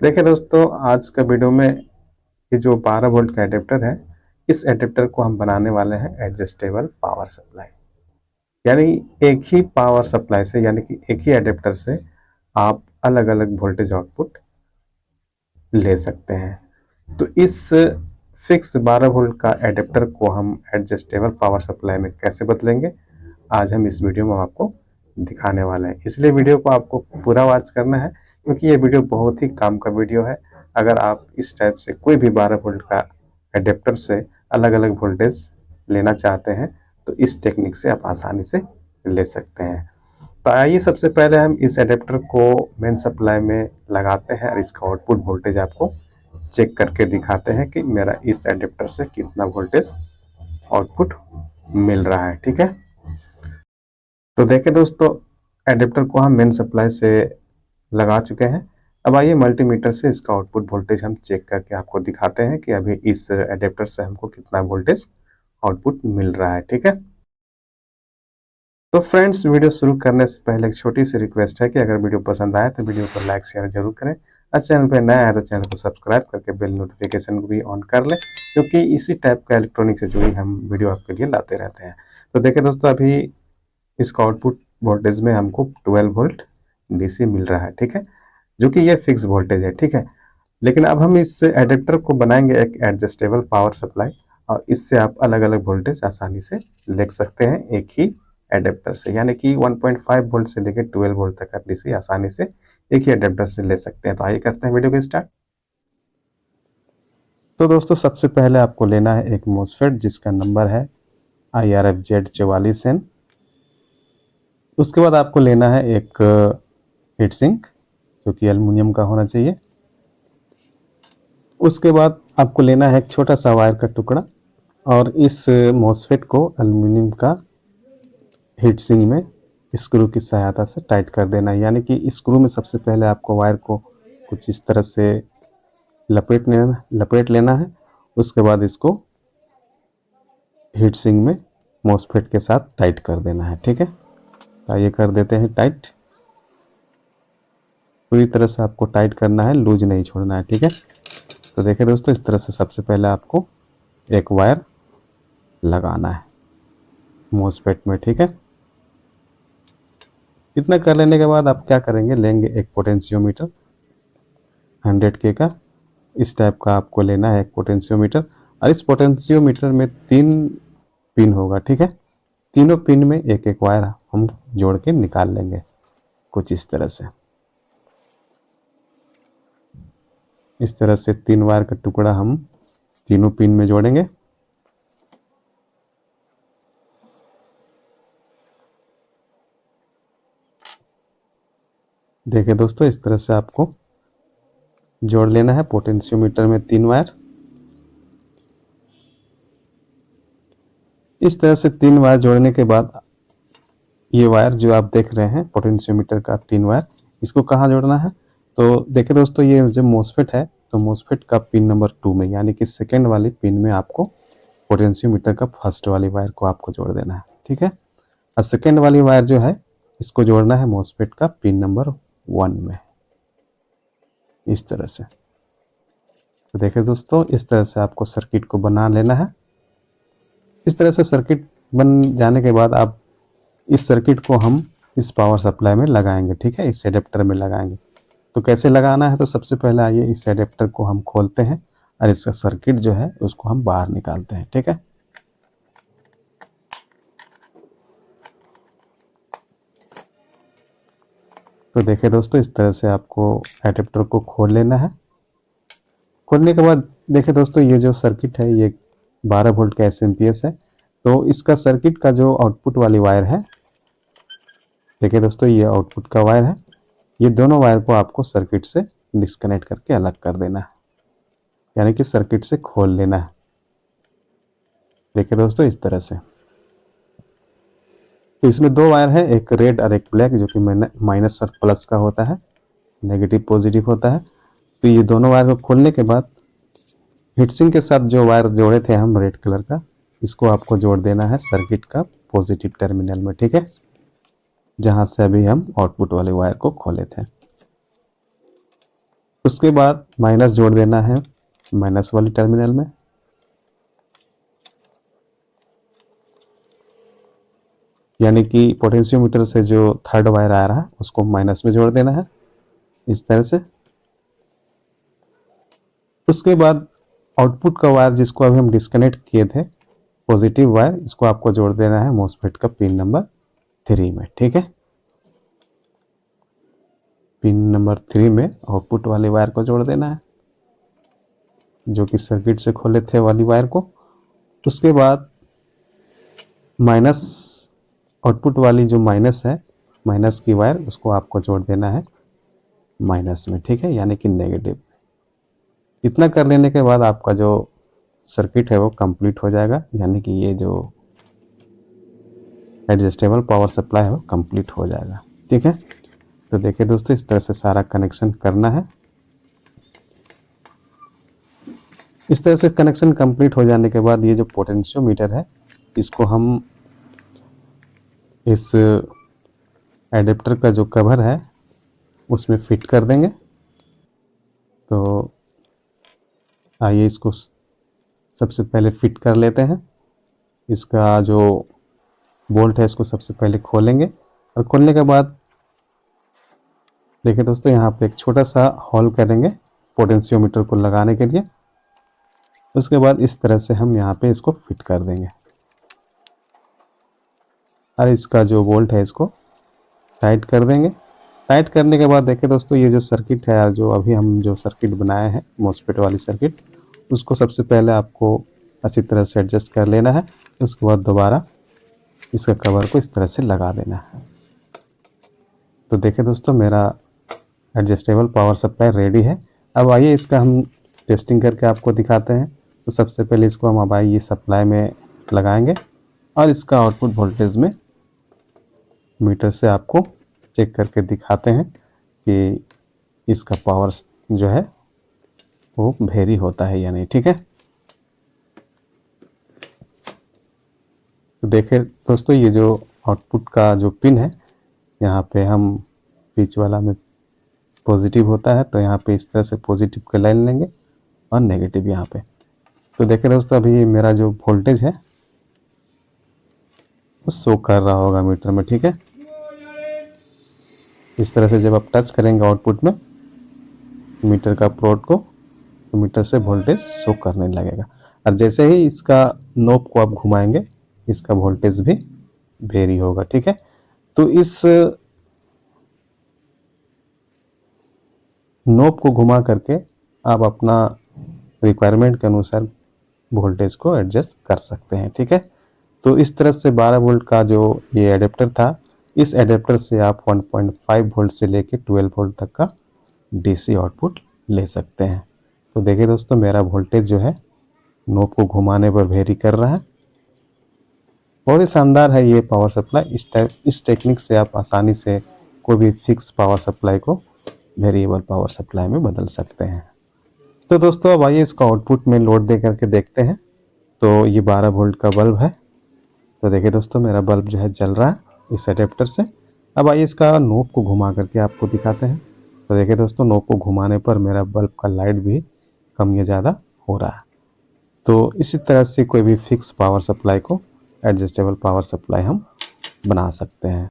देखिए दोस्तों, आज का वीडियो में ये जो 12 वोल्ट का एडेप्टर है, इस एडेप्टर को हम बनाने वाले हैं एडजस्टेबल पावर सप्लाई। यानी एक ही पावर सप्लाई से, यानी कि एक ही एडेप्टर से आप अलग अलग वोल्टेज आउटपुट ले सकते हैं। तो इस फिक्स 12 वोल्ट का एडेप्टर को हम एडजस्टेबल पावर सप्लाई में कैसे बदलेंगे, आज हम इस वीडियो में आपको दिखाने वाले हैं। इसलिए वीडियो को आपको पूरा वॉच करना है, क्योंकि ये वीडियो बहुत ही काम का वीडियो है। अगर आप इस टाइप से कोई भी 12 वोल्ट का एडेप्टर से अलग अलग वोल्टेज लेना चाहते हैं, तो इस टेक्निक से आप आसानी से ले सकते हैं। तो आइए सबसे पहले हम इस एडेप्टर को मेन सप्लाई में लगाते हैं और इसका आउटपुट वोल्टेज आपको चेक करके दिखाते हैं कि मेरा इस एडेप्टर से कितना वोल्टेज आउटपुट मिल रहा है। ठीक है, तो देखें दोस्तों, एडेप्टर को हम मेन सप्लाई से लगा चुके हैं। अब आइए मल्टीमीटर से इसका आउटपुट वोल्टेज हम चेक करके आपको दिखाते हैं कि अभी इस एडेप्टर से हमको कितना वोल्टेज आउटपुट मिल रहा है। ठीक है, तो फ्रेंड्स, वीडियो शुरू करने से पहले एक छोटी सी रिक्वेस्ट है कि अगर वीडियो पसंद आए तो वीडियो को लाइक शेयर जरूर करें, और चैनल पर नया है तो चैनल को सब्सक्राइब करके बेल नोटिफिकेशन को भी ऑन कर लें, क्योंकि इसी टाइप का इलेक्ट्रॉनिक से जुड़ी हम वीडियो आपके लिए लाते रहते हैं। तो देखिए दोस्तों, अभी इसका आउटपुट वोल्टेज में हमको 12 वोल्ट डीसी मिल रहा है। ठीक है, जो कि ये फिक्स वोल्टेज है। ठीक है, लेकिन अब हम इस एडेप्टर को बनाएंगे एक एडजस्टेबल पावर सप्लाई, और इससे आप अलग अलग वोल्टेज आसानी से ले सकते हैं एक ही एडेप्टर से। यानी कि 1.5 वोल्ट से लेकर 12 वोल्ट तक का डीसी आसानी से एक ही एडेप्टर से ले सकते हैं। तो आइए करते हैं वीडियो को स्टार्ट। तो दोस्तों, सबसे पहले आपको लेना है एक मोसफेट जिसका नंबर है IRFZ44N। उसके बाद आपको लेना है एक हीट सिंक जो कि एल्युमिनियम का होना चाहिए। उसके बाद आपको लेना है एक छोटा सा वायर का टुकड़ा, और इस मोसफेट को एल्युमिनियम का हीट सिंक में स्क्रू की सहायता से टाइट कर देना है। यानी कि स्क्रू में सबसे पहले आपको वायर को कुछ इस तरह से लपेट लेना है। उसके बाद इसको हीट सिंक में मोसफेट के साथ टाइट कर देना है। ठीक है, तो ये कर देते हैं टाइट। पूरी तरह से आपको टाइट करना है, लूज नहीं छोड़ना है। ठीक है, तो देखिए दोस्तों, इस तरह से सबसे पहले आपको एक वायर लगाना है मोसफेट में। ठीक है, इतना कर लेने के बाद आप क्या करेंगे, लेंगे एक पोटेंशियोमीटर 100K का। इस टाइप का आपको लेना है एक पोटेंशियोमीटर, और इस पोटेंशियोमीटर में 3 पिन होगा। ठीक है, तीनों पिन में एक एक वायर हम जोड़ के निकाल लेंगे कुछ इस तरह से। इस तरह से 3 वायर का टुकड़ा हम तीनों पिन में जोड़ेंगे। देखिए दोस्तों, इस तरह से आपको जोड़ लेना है पोटेंशियोमीटर में 3 वायर। इस तरह से 3 वायर जोड़ने के बाद ये वायर जो आप देख रहे हैं पोटेंशियोमीटर का 3 वायर, इसको कहाँ जोड़ना है, तो देखिए दोस्तों, ये जो मोसफेट है, तो मोसफेट का पिन नंबर 2 में, यानी कि सेकेंड वाली पिन में आपको पोटेंशियोमीटर का फर्स्ट वाली वायर को आपको जोड़ देना है। ठीक है, और सेकेंड वाली वायर जो है इसको जोड़ना है मोसफेट का पिन नंबर 1 में, इस तरह से। तो देखिए दोस्तों, इस तरह से आपको सर्किट को बना लेना है। इस तरह से सर्किट बन जाने के बाद आप इस सर्किट को हम इस पावर सप्लाई में लगाएंगे। ठीक है, इस एडेप्टर में लगाएंगे। तो कैसे लगाना है, तो सबसे पहले आइए इस एडेप्टर को हम खोलते हैं, और इसका सर्किट जो है उसको हम बाहर निकालते हैं। ठीक है, तो देखिए दोस्तों, इस तरह से आपको एडेप्टर को खोल लेना है। खोलने के बाद देखिए दोस्तों, ये जो सर्किट है ये 12 वोल्ट का एसएमपीएस है। तो इसका सर्किट का जो आउटपुट वाली वायर है, देखिए दोस्तों, ये आउटपुट का वायर है। ये दोनों वायर को आपको सर्किट से डिस्कनेक्ट करके अलग कर देना है, यानी कि सर्किट से खोल लेना है। देखिए दोस्तों, इस तरह से। तो इसमें 2 वायर है, एक रेड और एक ब्लैक, जो कि माइनस और प्लस का होता है, नेगेटिव पॉजिटिव होता है। तो ये दोनों वायर को खोलने के बाद हीटसिंक के साथ जो वायर जोड़े थे हम रेड कलर का, इसको आपको जोड़ देना है सर्किट का पॉजिटिव टर्मिनल में। ठीक है, जहां से अभी हम आउटपुट वाले वायर को खोले थे। उसके बाद माइनस जोड़ देना है माइनस वाली टर्मिनल में, यानी कि पोटेंशियोमीटर से जो थर्ड वायर आ रहा है उसको माइनस में जोड़ देना है इस तरह से। उसके बाद आउटपुट का वायर जिसको अभी हम डिस्कनेक्ट किए थे, पॉजिटिव वायर, इसको आपको जोड़ देना है मॉसफेट का पिन नंबर 3 में। ठीक है, पिन नंबर 3 में आउटपुट वाले वायर को जोड़ देना है, जो कि सर्किट से खोले थे वाली वायर को। उसके बाद माइनस, आउटपुट वाली जो माइनस है, माइनस की वायर, उसको आपको जोड़ देना है माइनस में। ठीक है, यानी कि नेगेटिव। इतना कर लेने के बाद आपका जो सर्किट है वो कंप्लीट हो जाएगा, यानी कि ये जो एडजस्टेबल पावर सप्लाई है वो कंप्लीट हो जाएगा। ठीक है, तो देखिए दोस्तों, इस तरह से सारा कनेक्शन करना है। इस तरह से कनेक्शन कंप्लीट हो जाने के बाद ये जो पोटेंशियोमीटर है इसको हम इस एडेप्टर का जो कवर है उसमें फिट कर देंगे। तो आइए इसको सबसे पहले फिट कर लेते हैं। इसका जो बोल्ट है इसको सबसे पहले खोलेंगे, और खोलने के बाद देखिए दोस्तों, यहाँ पे एक छोटा सा होल करेंगे पोटेंशियोमीटर को लगाने के लिए। उसके बाद इस तरह से हम यहाँ पे इसको फिट कर देंगे, और इसका जो बोल्ट है इसको टाइट कर देंगे। टाइट करने के बाद देखिए दोस्तों, ये जो सर्किट है, जो अभी हम जो सर्किट बनाए हैं मॉसफेट वाली सर्किट, उसको सबसे पहले आपको अच्छी तरह से एडजस्ट कर लेना है। उसके बाद दोबारा इसका कवर को इस तरह से लगा देना है। तो देखिए दोस्तों, मेरा एडजस्टेबल पावर सप्लाई रेडी है। अब आइए इसका हम टेस्टिंग करके आपको दिखाते हैं। तो सबसे पहले इसको हम अब आइए सप्लाई में लगाएंगे, और इसका आउटपुट वोल्टेज में मीटर से आपको चेक करके दिखाते हैं कि इसका पावर जो है वो वेरी होता है या नहीं। ठीक है, तो देखिए दोस्तों, ये जो आउटपुट का जो पिन है, यहाँ पे हम बीच वाला में पॉजिटिव होता है, तो यहाँ पे इस तरह से पॉजिटिव का लाइन लेंगे और नेगेटिव यहाँ पे। तो देखिए दोस्तों, अभी मेरा जो वोल्टेज है वो शो कर रहा होगा मीटर में। ठीक है, इस तरह से जब आप टच करेंगे आउटपुट में मीटर का प्रोड को, तो मीटर से वोल्टेज शो करने लगेगा। और जैसे ही इसका नोब को आप घुमाएंगे, इसका वोल्टेज भी वेरी होगा। ठीक है, तो इस नोब को घुमा करके आप अपना रिक्वायरमेंट के अनुसार वोल्टेज को एडजस्ट कर सकते हैं। ठीक है, तो इस तरह से 12 वोल्ट का जो ये एडेप्टर था, इस एडेप्टर से आप 1.5 वोल्ट से लेके 12 वोल्ट तक का डीसी आउटपुट ले सकते हैं। तो देखिए दोस्तों, मेरा वोल्टेज जो है नोब को घुमाने पर वेरी कर रहा है। बहुत ही शानदार है ये पावर सप्लाई। इस टेक्निक से आप आसानी से कोई भी फिक्स पावर सप्लाई को वेरिएबल पावर सप्लाई में बदल सकते हैं। तो दोस्तों, अब आइए इसका आउटपुट में लोड दे करके देखते हैं। तो ये 12 वोल्ट का बल्ब है। तो देखिए दोस्तों, मेरा बल्ब जो है जल रहा है इस एडेप्टर से। अब आइए इसका नोब को घुमा करके आपको दिखाते हैं। तो देखिए दोस्तों, नोब को घुमाने पर मेरा बल्ब का लाइट भी कम या ज़्यादा हो रहा है। तो इसी तरह से कोई भी फिक्स पावर सप्लाई को एडजस्टेबल पावर सप्लाई हम बना सकते हैं।